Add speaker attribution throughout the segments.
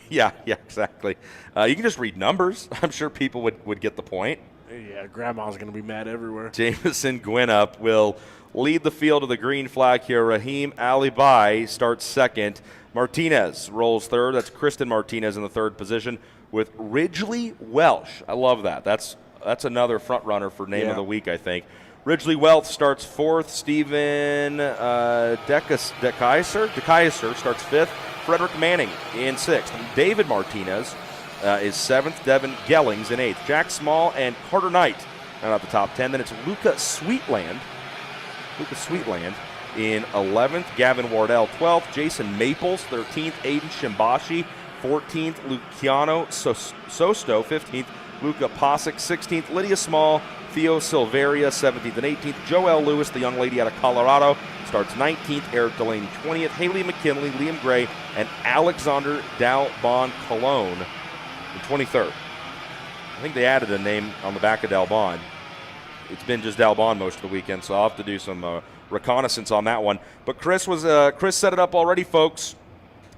Speaker 1: Yeah, exactly. You can just read numbers. I'm sure people would get the point.
Speaker 2: Yeah, Grandma's going to be mad everywhere.
Speaker 1: Jameson Gwinnett will lead the field to the green flag here. Raheem Alibi starts second. Martinez rolls third. That's Kristen Martinez in the third position with Ridgely Welsh. I love that. That's another front runner for name of the week, I think. Ridgely Welsh starts fourth. Stephen DeKaiser starts fifth. Frederick Manning in sixth. David Martinez is seventh. Devin Gellings in eighth. Jack Small and Carter Knight are at the top 10. Then it's Luca Sweetland in 11th. Gavin Wardell 12th. Jason Maples 13th. Aiden Shimbashi 14th. Luciano Sosto 15th. Luca Posick 16th. Lydia Small, Theo Silveria 17th and 18th. Joelle Lewis, the young lady out of Colorado, starts 19th. Eric Delaney 20th. Haley McKinley, Liam Gray, and Alexander Dalbon Cologne in 23rd. I think they added a name on the back of Dalbon. It's been just Dalbon most of the weekend, so I'll have to do some reconnaissance on that one. But Chris set it up already, folks.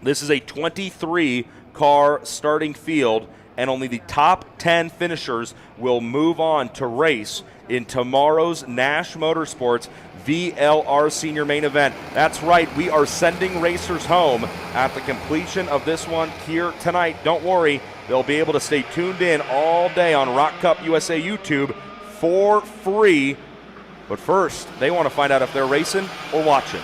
Speaker 1: This is a 23-car starting field, and only the top 10 finishers will move on to race in tomorrow's Nash Motorsports VLR Senior Main Event. That's right, we are sending racers home at the completion of this one here tonight. Don't worry, they'll be able to stay tuned in all day on Rok Cup USA YouTube for free. But first, they want to find out if they're racing or watching.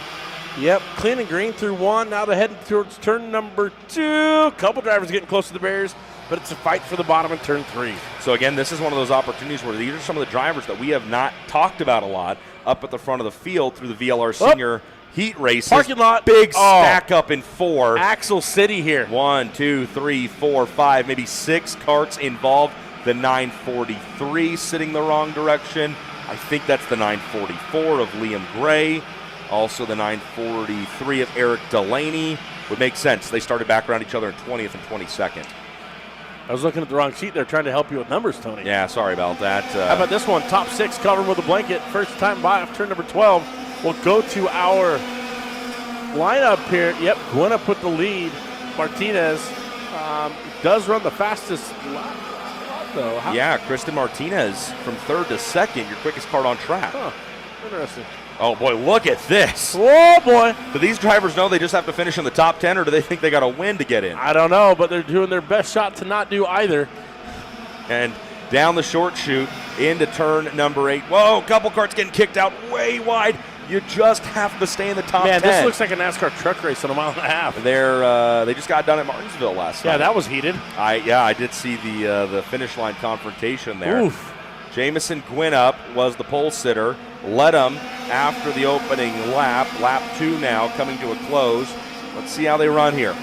Speaker 2: Yep, clean and green through one. Now they're heading towards turn number 2. A couple drivers getting close to the barriers, but it's a fight for the bottom in turn 3.
Speaker 1: So again, this is one of those opportunities where these are some of the drivers that we have not talked about a lot up at the front of the field through the VLR Senior Heat races.
Speaker 2: Parking lot.
Speaker 1: Big stack up in 4.
Speaker 2: Axle City here.
Speaker 1: 1, 2, 3, 4, 5, maybe 6 karts involved. The 943 sitting the wrong direction. I think that's the 944 of Liam Gray. Also the 943 of Eric Delaney. Would make sense. They started back around each other in 20th and 22nd.
Speaker 2: I was looking at the wrong sheet there, trying to help you with numbers, Tony.
Speaker 1: Yeah, sorry about that.
Speaker 2: How about this one? Top 6 covered with a blanket. First time by off turn number 12. We'll go to our lineup here. Yep, Gwinnett put the lead. Martinez does run the fastest lap, though.
Speaker 1: Yeah, Kristen Martinez from third to second, your quickest kart on track.
Speaker 2: Huh, interesting.
Speaker 1: Oh, boy, look at this.
Speaker 2: Oh, boy.
Speaker 1: Do these drivers know they just have to finish in the top 10, or do they think they got to win to get in?
Speaker 2: I don't know, but they're doing their best shot to not do either.
Speaker 1: And down the short chute into turn number 8. Whoa, couple karts getting kicked out way wide. You just have to stay in the top 10.
Speaker 2: Man, this looks like a NASCAR truck race in a mile and a half.
Speaker 1: They just got done at Martinsville last night.
Speaker 2: Yeah, that was heated.
Speaker 1: I did see the finish line confrontation there.
Speaker 2: Oof.
Speaker 1: Jameson Gwinnett was the pole sitter. Led him after the opening lap. Lap 2 now coming to a close. Let's see how they run here.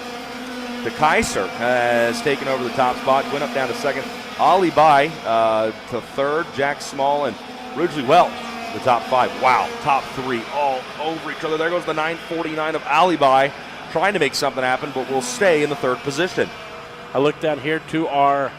Speaker 1: DeKaiser has taken over the top spot. Gwinnett down to second. Alibi to third. Jack Small and Ridgely Welch, the top 5. Wow, top 3 all over each other. There goes the 949 of Alibi, trying to make something happen, but will stay in the third position.
Speaker 2: I look down here to our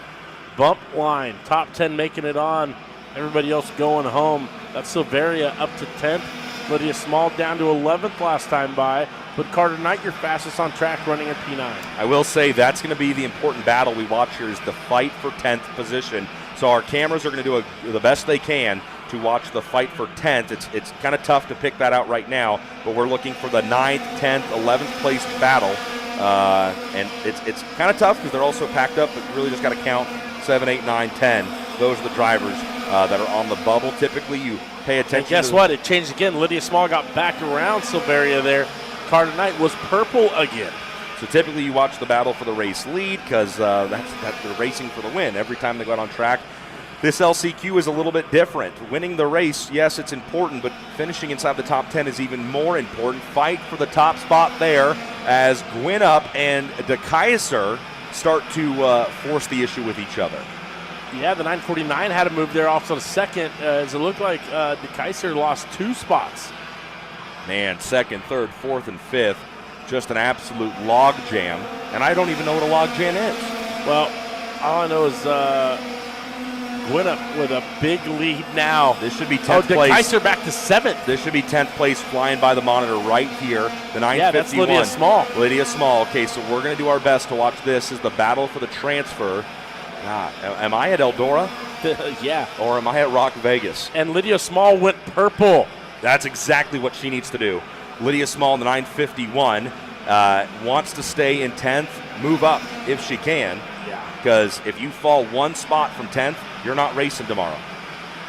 Speaker 2: bump line. Top 10 making it on. Everybody else going home. That's Silveria up to 10th. Lydia Small down to 11th last time by. But Carter Knight, your fastest on track, running at P9.
Speaker 1: I will say that's going to be the important battle we watch here, is the fight for 10th position. So our cameras are going to do the best they can to watch the fight for 10th. It's kind of tough to pick that out right now, but we're looking for the 9th, 10th, 11th place battle. And it's kind of tough because they're also packed up, but you really just got to count 7, 8, 9, 10. Those are the drivers that are on the bubble. Typically, you pay attention.
Speaker 2: And guess what? It changed again. Lydia Small got back around Silveria there. Carter Knight was purple again.
Speaker 1: So typically, you watch the battle for the race lead because they're racing for the win every time they go out on track. This LCQ is a little bit different. Winning the race, yes, it's important, but finishing inside the top 10 is even more important. Fight for the top spot there as Gwinnett and DeKaiser start to force the issue with each other.
Speaker 2: Yeah, the 949 had to move there off to the second, as it looked like DeKaiser lost 2 spots.
Speaker 1: Man, second, third, fourth, and fifth, just an absolute log jam. And I don't even know what a log jam is.
Speaker 2: Well, all I know is Gwinnett with a big lead now.
Speaker 1: This should be 10th place.
Speaker 2: Kaiser back to 7th.
Speaker 1: This should be 10th place flying by the monitor right here. The 951.
Speaker 2: Yeah, that's Lydia Small.
Speaker 1: Lydia Small. Okay, so we're going to do our best to watch this as the battle for the transfer. Am I at Eldora?
Speaker 2: Yeah.
Speaker 1: Or am I at Rock Vegas?
Speaker 2: And Lydia Small went purple.
Speaker 1: That's exactly what she needs to do. Lydia Small in the 951 wants to stay in 10th, move up if she can.
Speaker 2: Yeah.
Speaker 1: Because if you fall one spot from 10th, you're not racing tomorrow.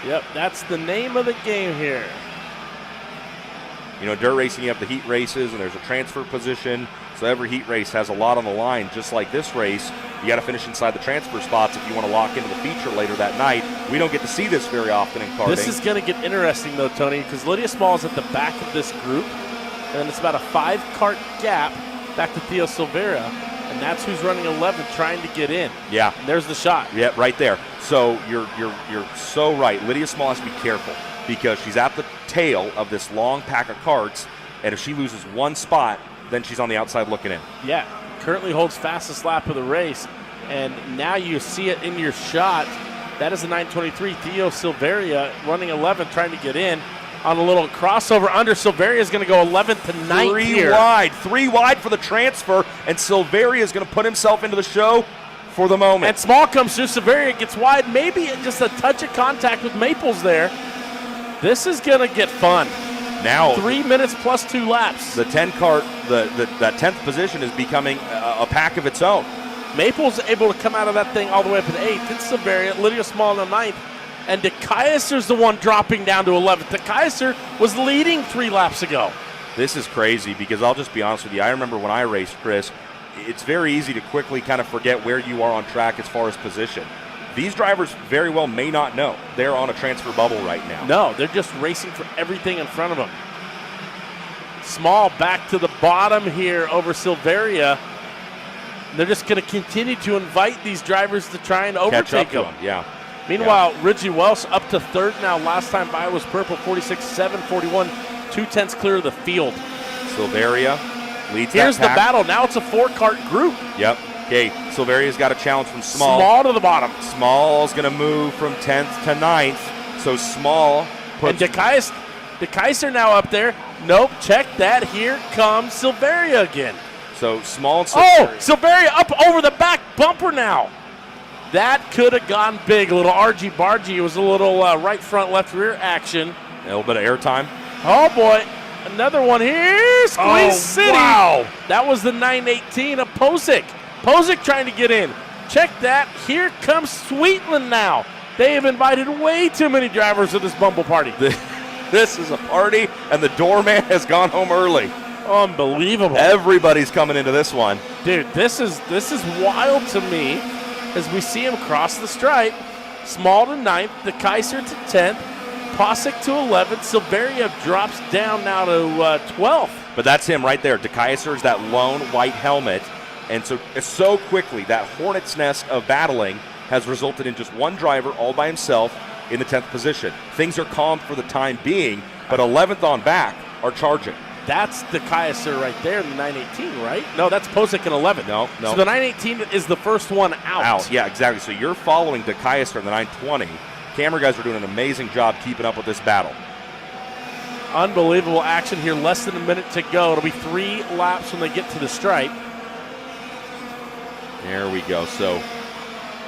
Speaker 2: Yep, that's the name of the game here.
Speaker 1: You know, dirt racing, you have the heat races, and there's a transfer position. So every heat race has a lot on the line. Just like this race, you got to finish inside the transfer spots if you want to lock into the feature later that night. We don't get to see this very often in karting.
Speaker 2: This is going to get interesting, though, Tony, because Lydia Small is at the back of this group, and it's about a 5-cart gap back to Theo Silveira, and that's who's running 11th trying to get in.
Speaker 1: Yeah.
Speaker 2: And there's the shot.
Speaker 1: Yeah, right there. So you're so right. Lydia Small has to be careful because she's at the tail of this long pack of carts, and if she loses one spot, then she's on the outside looking in.
Speaker 2: Yeah, currently holds fastest lap of the race, and now you see it in your shot. That is a 923. Theo Silveria running 11th, trying to get in on a little crossover under. Silveria is going to go 11th to 9th here.
Speaker 1: Three wide for the transfer, and Silveria is going to put himself into the show for the moment.
Speaker 2: And Small comes through. Silveria gets wide, maybe just a touch of contact with Maples there. This is going to get fun.
Speaker 1: Now
Speaker 2: 3 minutes plus 2 laps.
Speaker 1: The 10 cart, that 10th position is becoming a pack of its own.
Speaker 2: Maples able to come out of that thing all the way up to 8th. It's Silveria, Lydia Small in the 9th. And DeKaiser's the one dropping down to 11th. DeKaiser was leading 3 laps ago.
Speaker 1: This is crazy because I'll just be honest with you. I remember when I raced, Chris, it's very easy to quickly kind of forget where you are on track as far as position. These drivers very well may not know they're on a transfer bubble right now.
Speaker 2: No, they're just racing for everything in front of them. Small back to the bottom here over Silveria. They're just going to continue to invite these drivers to try and overtake them.
Speaker 1: Yeah.
Speaker 2: Meanwhile, Ridgely Welsh up to 3rd now. Last time by was purple, 46.7, 41, 2/10 clear of the field.
Speaker 1: Silveria leads
Speaker 2: Here's
Speaker 1: that
Speaker 2: the battle. Now it's a 4-cart group.
Speaker 1: Yep. Okay, Silveria's got a challenge from Small.
Speaker 2: Small to the bottom.
Speaker 1: Small's going to move from 10th to 9th. So Small puts...
Speaker 2: And DeKaiser now up there. Nope, check that. Here comes Silveria again.
Speaker 1: So Small and Silveria.
Speaker 2: Oh, Silveria up over the back bumper now. That could have gone big. A little argy-bargy. It was a little right front, left rear action.
Speaker 1: A little bit of airtime.
Speaker 2: Oh, boy. Another one here. Squeeze City.
Speaker 1: Wow.
Speaker 2: That was the 918 of Posick. Posick trying to get in. Check that. Here comes Sweetland now. They have invited way too many drivers to this Bumble party.
Speaker 1: This is a party, and the doorman has gone home early.
Speaker 2: Unbelievable.
Speaker 1: Everybody's coming into this one.
Speaker 2: Dude, this is wild to me as we see him cross the stripe. Small to 9th, DeKaiser to 10th, Posick to 11th. Silveria drops down now to 12th.
Speaker 1: But that's him right there. DeKaiser is that lone white helmet. And so quickly, that hornet's nest of battling has resulted in just one driver all by himself in the 10th position. Things are calm for the time being, but 11th on back are charging.
Speaker 2: That's DeKaiser right there in the 918, right? No, that's Posick in 11.
Speaker 1: No.
Speaker 2: So the 918 is the first one out.
Speaker 1: Yeah, exactly. So you're following DeKaiser in the 920. Camera guys are doing an amazing job keeping up with this battle.
Speaker 2: Unbelievable action here. Less than a minute to go. It'll be 3 laps when they get to the stripe.
Speaker 1: There we go. So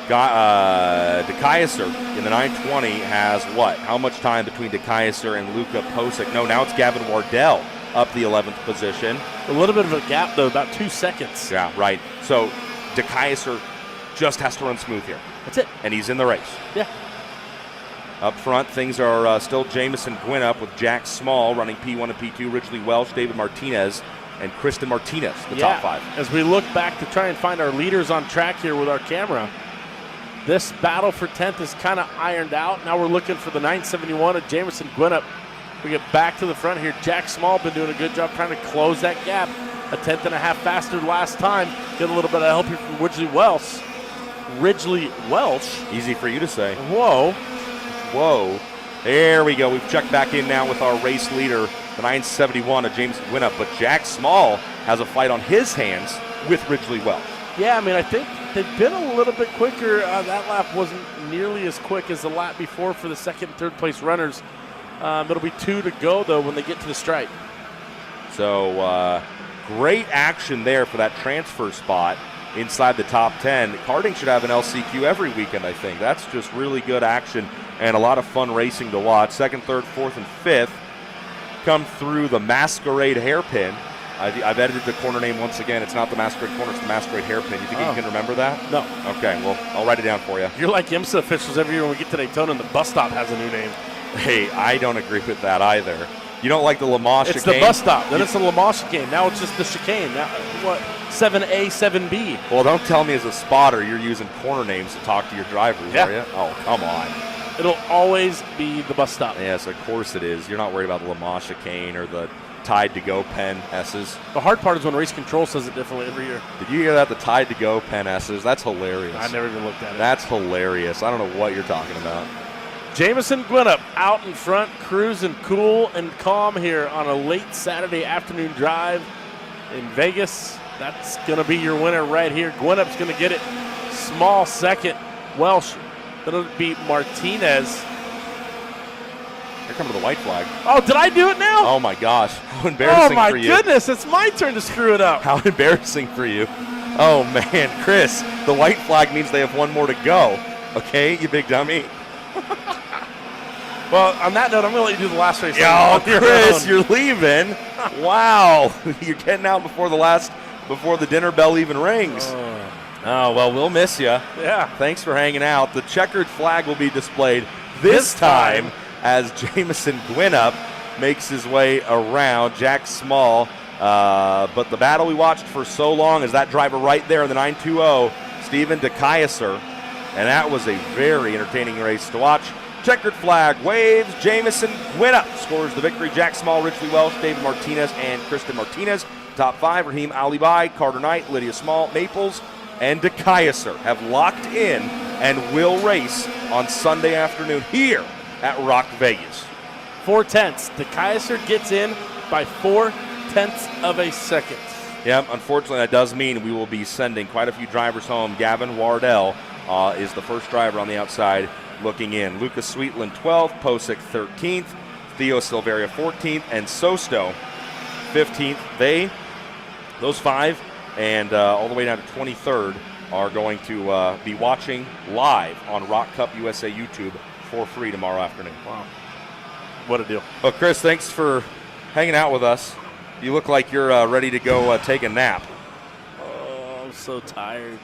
Speaker 1: DeKaiser in the 920 has what? How much time between DeKaiser and Luca Posick? No, now it's Gavin Wardell up the 11th position.
Speaker 2: A little bit of a gap, though, about 2 seconds.
Speaker 1: Yeah, right. So DeKaiser just has to run smooth here.
Speaker 2: That's it.
Speaker 1: And he's in the race.
Speaker 2: Yeah.
Speaker 1: Up front, things are still Jameson Gwinnett with Jack Small running P1 and P2, Ridgely Welsh, David Martinez, and Kristen Martinez, the top 5.
Speaker 2: As we look back to try and find our leaders on track here with our camera, this battle for 10th is kind of ironed out. Now we're looking for the 971 of Jameson Gwinnett. We get back to the front here. Jack Small been doing a good job trying to close that gap. A 10th and a half faster last time. Get a little bit of help here from Ridgely Welsh.
Speaker 1: Easy for you to say.
Speaker 2: Whoa.
Speaker 1: There we go. We've checked back in now with our race leader, the 971 of Jameson Gwinnett. But Jack Small has a fight on his hands with Ridgely Welsh.
Speaker 2: Yeah, I mean, I think they've been a little bit quicker. That lap wasn't nearly as quick as the lap before for the second and third place runners. It'll be 2 to go, though, when they get to the stripe.
Speaker 1: So great action there for that transfer spot inside the top 10. Karting should have an LCQ every weekend, I think. That's just really good action and a lot of fun racing to watch. Second, third, fourth, and fifth come through the Masquerade hairpin. I've edited the corner name once again. It's not the Masquerade corner, it's the Masquerade hairpin. You think you can remember that?
Speaker 2: No.
Speaker 1: Okay, well, I'll write it down for you.
Speaker 2: You're like IMSA officials every year when we get to Daytona and the bus stop has a new name.
Speaker 1: Hey, I don't agree with that either. You don't like the Le Mans chicane?
Speaker 2: It's the bus stop. Then it's the Le Mans chicane. Now it's just the chicane. Now, what? 7A, 7B.
Speaker 1: Well, don't tell me as a spotter you're using corner names to talk to your drivers,
Speaker 2: Yeah.
Speaker 1: are you? Oh, come on.
Speaker 2: It'll always be the bus stop.
Speaker 1: Yes, of course it is. You're not worried about the Le Mans chicane or the Tide to Go pen S's.
Speaker 2: The hard part is when race control says it differently every year.
Speaker 1: Did you hear that? The Tide to Go pen S's? That's hilarious.
Speaker 2: I never even looked at it.
Speaker 1: That's hilarious. I don't know what you're talking about.
Speaker 2: Jameson Gwinnett out in front, cruising cool and calm here on a late Saturday afternoon drive in Vegas. That's going to be your winner right here. Gwinnett's going to get it. Small second. Welsh. That'll be Martinez.
Speaker 1: Here comes the white flag.
Speaker 2: Oh, did I do it now?
Speaker 1: Oh, my gosh. How embarrassing for you.
Speaker 2: Oh, my goodness. It's my turn to screw it up.
Speaker 1: How embarrassing for you. Oh, man. Chris, the white flag means they have one more to go. Okay, you big dummy.
Speaker 2: Well, on that note, I'm going to let you do the last race.
Speaker 1: Oh, Chris, you're leaving. Wow. You're getting out before the dinner bell even rings. Oh, well, we'll miss you.
Speaker 2: Yeah.
Speaker 1: Thanks for hanging out. The checkered flag will be displayed this time as Jameson Gwinnett makes his way around. Jack Small. But the battle we watched for so long is that driver right there in the 920, Stephen DeKaiser. And that was a very entertaining race to watch. Checkered flag waves. Jameson Gwinnett scores the victory. Jack Small, Richley Welsh, David Martinez, and Kristen Martinez. Top 5, Raheem Alibi, Carter Knight, Lydia Small, Maples, and DeKaiser have locked in and will race on Sunday afternoon here at Rock Vegas.
Speaker 2: 4/10. DeKaiser gets in by 4/10 of a second.
Speaker 1: Yep, unfortunately that does mean we will be sending quite a few drivers home. Gavin Wardell is the first driver on the outside looking in. Lucas Sweetland 12th, Posick 13th, Theo Silveria 14th, and Sosto 15th. Those 5 and all the way down to 23rd are going to be watching live on Rok Cup USA YouTube for free tomorrow afternoon.
Speaker 2: Wow. What a deal.
Speaker 1: Well, Chris, thanks for hanging out with us. You look like you're ready to go take a nap.
Speaker 2: Oh, I'm so tired.